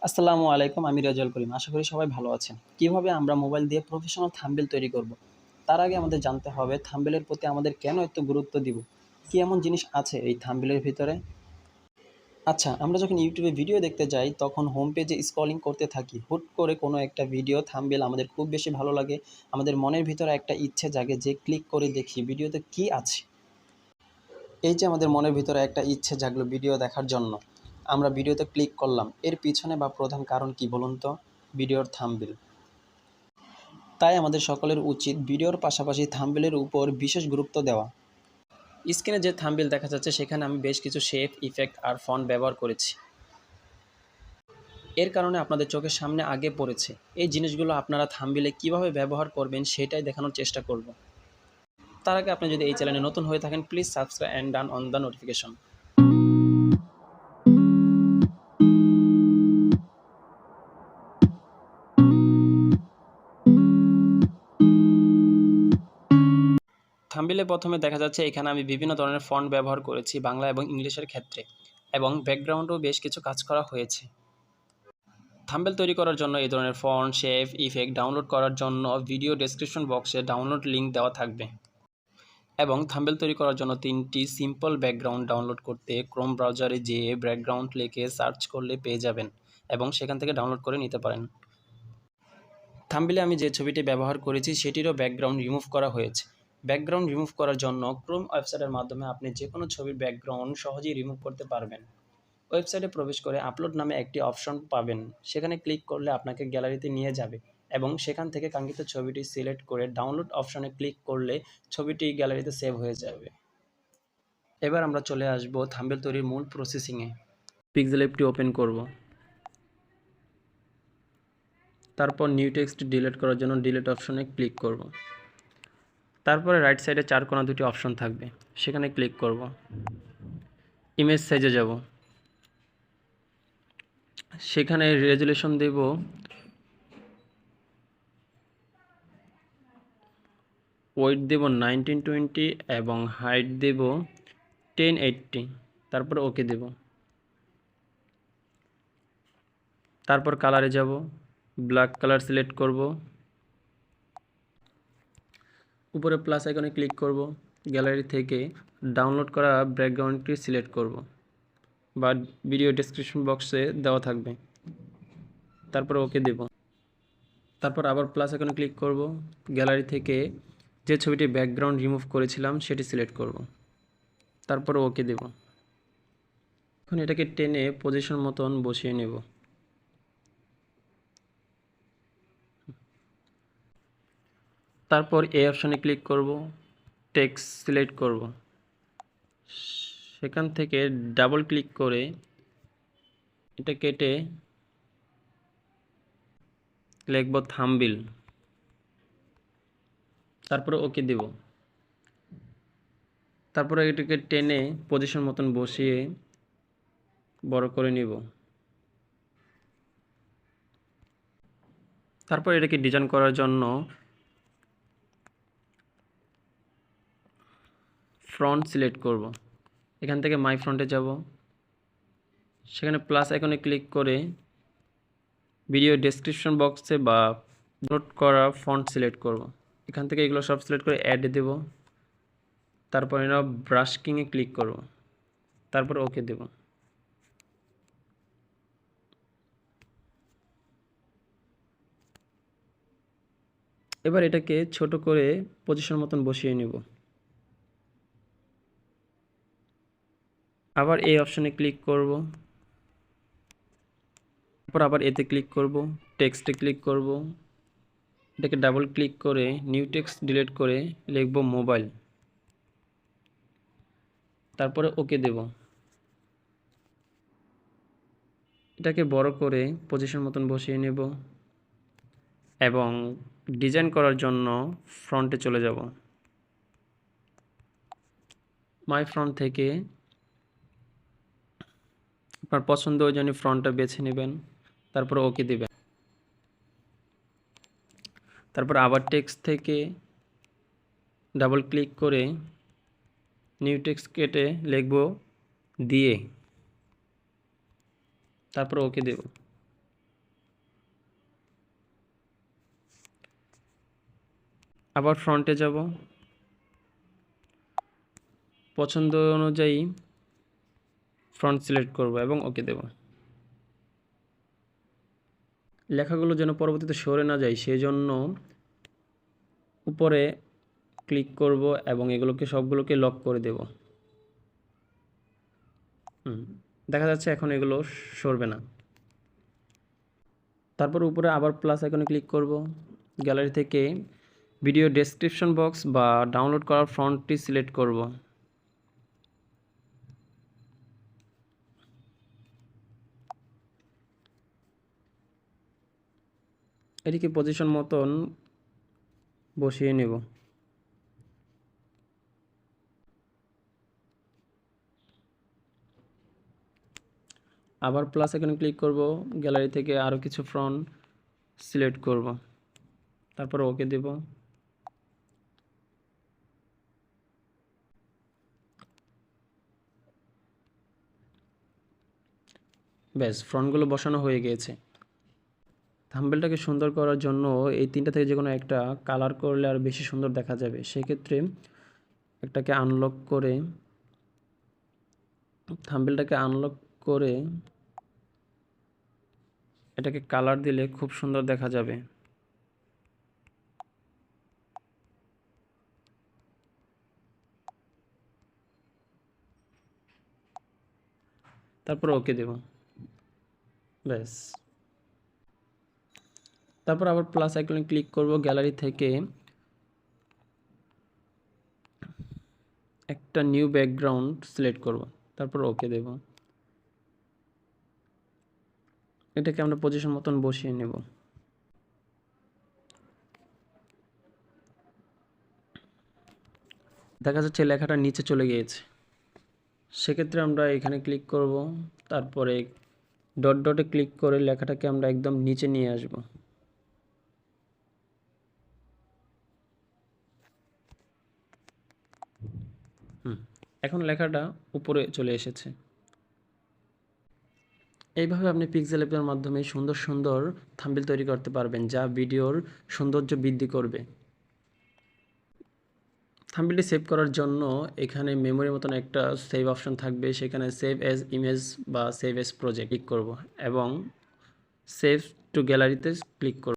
আসসালামু আলাইকুম। আমি রেজাউল করিম। আশা করি সবাই ভালো আছেন। কিভাবে আমরা মোবাইল দিয়ে প্রফেশনাল থাম্বনেল তৈরি করব? তার আগে আমাদের জানতে হবে থাম্বনেলের প্রতি আমাদের কেন এত গুরুত্ব দিব? কি এমন জিনিস আছে এই থাম্বনেলের ভিতরে? আচ্ছা, আমরা যখন YouTube এ ভিডিও দেখতে যাই তখন হোম পেজে স্ক্রলিং করতে থাকি। হুট করে কোনো একটা ভিডিও থাম্বনেল আমাদের খুব বেশি ভালো লাগে। আমাদের মনের ভিতরে একটা ইচ্ছে জাগে যে ক্লিক করে দেখি ভিডিওতে কি আছে। এই যে আমাদের মনের ভিতরে একটা ইচ্ছে জাগলো ভিডিও দেখার জন্য। আমরা ভিডিওতে ক্লিক করলাম। এর পিছনে বা প্রধান কারণ কি বলুন তো? ভিডিওর থাম্বনেল। তাই আমাদের সকলের উচিত ভিডিওর পাশাপাশি থাম্বনেলের উপর বিশেষ গুরুত্ব দেওয়া। স্ক্রিনে যে থাম্বনেল দেখা যাচ্ছে সেখানে আমি বেশ কিছু শেপ, ইফেক্ট আর ফন্ট ব্যবহার করেছি। এর কারণে আপনাদের চোখের সামনে আগে পড়েছে। এই জিনিসগুলো আপনারা থাম্বনেলে কিভাবে ব্যবহার করবেন সেটাই দেখানোর চেষ্টা করব। তার আগে আপনি যদি এই চ্যানেলে নতুন হয়ে থাকেন please subscribe and turn on the notification. থাম্বনেলে প্রথমে দেখা যাচ্ছে এখানে আমি বিভিন্ন ধরনের ফন্ট ব্যবহার করেছি বাংলা এবং ইংলিশের ক্ষেত্রে, এবং ব্যাকগ্রাউন্ডেও বেশ কিছু কাজ করা হয়েছে। থাম্বনেল তৈরি করার জন্য এই ধরনের ফন্ট, শেপ, ইফেক্ট ডাউনলোড করার জন্য ভিডিও ডেসক্রিপশন বক্সে ডাউনলোড লিঙ্ক দেওয়া থাকবে। এবং থাম্বনেল তৈরি করার জন্য 3টি সিম্পল ব্যাকগ্রাউন্ড ডাউনলোড করতে ক্রোম ব্রাউজারে যেয়ে ব্যাকগ্রাউন্ড লিখে সার্চ করলে পেয়ে যাবেন এবং সেখান থেকে ডাউনলোড করে নিতে পারেন। থাম্বনেলে আমি যে ছবিটি ব্যবহার করেছি সেটিরও ব্যাকগ্রাউন্ড রিমুভ করা হয়েছে। ব্যাকগ্রাউন্ড রিমুভ করার জন্য ক্রোম ওয়েবসাইটের মাধ্যমে আপনি যে কোনো ছবির ব্যাকগ্রাউন্ড সহজেই রিমুভ করতে পারবেন। ওয়েবসাইটে প্রবেশ করে আপলোড নামে একটি অপশন পাবেন। সেখানে ক্লিক করলে আপনাকে গ্যালারিতে নিয়ে যাবে এবং সেখান থেকে কাঙ্ক্ষিত ছবিটি সিলেক্ট করে ডাউনলোড অপশনে ক্লিক করলে ছবিটি গ্যালারিতে সেভ হয়ে যাবে। এবার আমরা চলে আসব থাম্বনেল তৈরির মূল প্রসেসিংয়ে। পিক্সেল অ্যাপটি ওপেন করব। তারপর নিউ টেক্সট ডিলিট করার জন্য ডিলিট অপশনে ক্লিক করব। তারপরে রাইট সাইডে 4 কোণা দুটি অপশন থাকবে, সেখানে ক্লিক করব। ইমেজ সাইজে যাব, সেখানে রেজুলেশন দেব 1920 এবং হাইট দেব 1080। তারপর ওকে দেব। তারপর কালারে যাব, ব্ল্যাক কালার সিলেক্ট করব। উপরে প্লাস আইকনে ক্লিক করব। গ্যালারি থেকে ডাউনলোড করা ব্যাকগ্রাউন্ডটি সিলেক্ট করব, বা ভিডিও ডেসক্রিপশন বক্সে দেওয়া থাকবে। তারপর ওকে দেব। তারপর আবার প্লাস আইকনে ক্লিক করব। গ্যালারি থেকে যে ছবিটি ব্যাকগ্রাউন্ড রিমুভ করেছিলাম সেটি সিলেক্ট করব। তারপর ওকে দেব। এখন এটাকে টেনে পজিশন মতন বসিয়ে নেব। তারপর এই অপশনে ক্লিক করব, টেক্সট সিলেক্ট করব। সেখান থেকে ডাবল ক্লিক করে এটা কেটে লিখব থাম্বনেল। তারপরে ওকে দেব। তারপরে এটাকে টেনে পজিশন মতন বসিয়ে বড় করে নিব। তারপর এটাকে ডিজাইন করার জন্য ফ্রন্ট সিলেক্ট করব। এখান থেকে মাই ফ্রন্টে যাব, সেখানে প্লাস আইকনে ক্লিক করে ভিডিও ডেসক্রিপশন বক্সে বা নোট করা ফন্ট সিলেক্ট করব। এখান থেকে এগুলো সব সিলেক্ট করে অ্যাড দেব। তারপর এরা ব্রাশ কিংয়ে ক্লিক করব। তারপর ওকে দেব। এবার এটাকে ছোট করে পজিশন মতন বসিয়ে নেব। আবার এই অপশনে ক্লিক করব। তারপর আবার এতে ক্লিক করব, টেক্সটে ক্লিক করব। এটাকে ডাবল ক্লিক করে নিউ টেক্সট ডিলিট করে লিখব মোবাইল। তারপরে ওকে দেব। এটাকে বড় করে পজিশন মতন বসিয়ে নেব এবং ডিজাইন করার জন্য ফ্রন্টে চলে যাব। মাই ফ্রন্ট থেকে আপনার পছন্দ অনুযায়ী ফ্রন্টটা বেছে নেবেন। তারপর ওকে দেবেন। তারপর আবার টেক্সট থেকে ডাবল ক্লিক করে নিউ টেক্সট কেটে লিখব দিয়ে। তারপর ওকে দেব। আবার ফ্রন্টে যাব, পছন্দ অনুযায়ী ফ্রন্ট সিলেক্ট করব এবং ওকে দেব। লেখাগুলো যেন পরবর্তীতে সরে না যায় সেই জন্য উপরে ক্লিক করব এবং এগুলোকে সবগুলোকে লক করে দেব। দেখা যাচ্ছে এখন এগুলো সরবে না। তারপর উপরে আবার প্লাস আইকনে ক্লিক করব, গ্যালারি থেকে ভিডিও ডেসক্রিপশন বক্স বা ডাউনলোড করার ফন্টটি সিলেক্ট করব। এটিকে পজিশন মতন বসিয়ে নেব। আবার প্লাস আইকনে ক্লিক করব, গ্যালারি থেকে আরও কিছু ফন্ট সিলেক্ট করব, তারপর ওকে দেব। ব্যাস, ফন্টগুলো বসানো হয়ে গিয়েছে। থাম্বনেলটাকে সুন্দর করার জন্য এই তিনটা থেকে যে কোনো একটা কালার করলে আর বেশি সুন্দর দেখা যাবে। সেক্ষেত্রে একটাকে আনলক করে, থাম্বনেলটাকে আনলক করে এটাকে কালার দিলে খুব সুন্দর দেখা যাবে। তারপর ওকে দেব। ব্যাস, তারপর আবার প্লাস আইকনে ক্লিক করব, গ্যালারি থেকে একটা নিউ ব্যাকগ্রাউন্ড সিলেক্ট করব, তারপর ওকে দেব। এটাকে আমরা পজিশন মতন বসিয়ে নেব। দেখা যাচ্ছে লেখাটা নিচে চলে গিয়েছে। সেক্ষেত্রে আমরা এখানে ক্লিক করব, তারপরে ডট ডটে ক্লিক করে লেখাটাকে আমরা একদম নিচে নিয়ে আসব। এখন লেখাটা উপরে চলে এসেছে। এইভাবে আপনি পিক্সেল অ্যাপের মাধ্যমে সুন্দর সুন্দর থাম্বনেল তৈরি করতে পারবেন, যা ভিডিওর সৌন্দর্য বৃদ্ধি করবে। থাম্বনেলটি সেভ করার জন্য এখানে মেমোরির মতন একটা সেভ অপশন থাকবে, সেখানে সেভ অ্যাজ ইমেজ বা সেভ অ্যাজ প্রজেক্ট ক্লিক করব এবং সেভ টু গ্যালারিতে ক্লিক করব।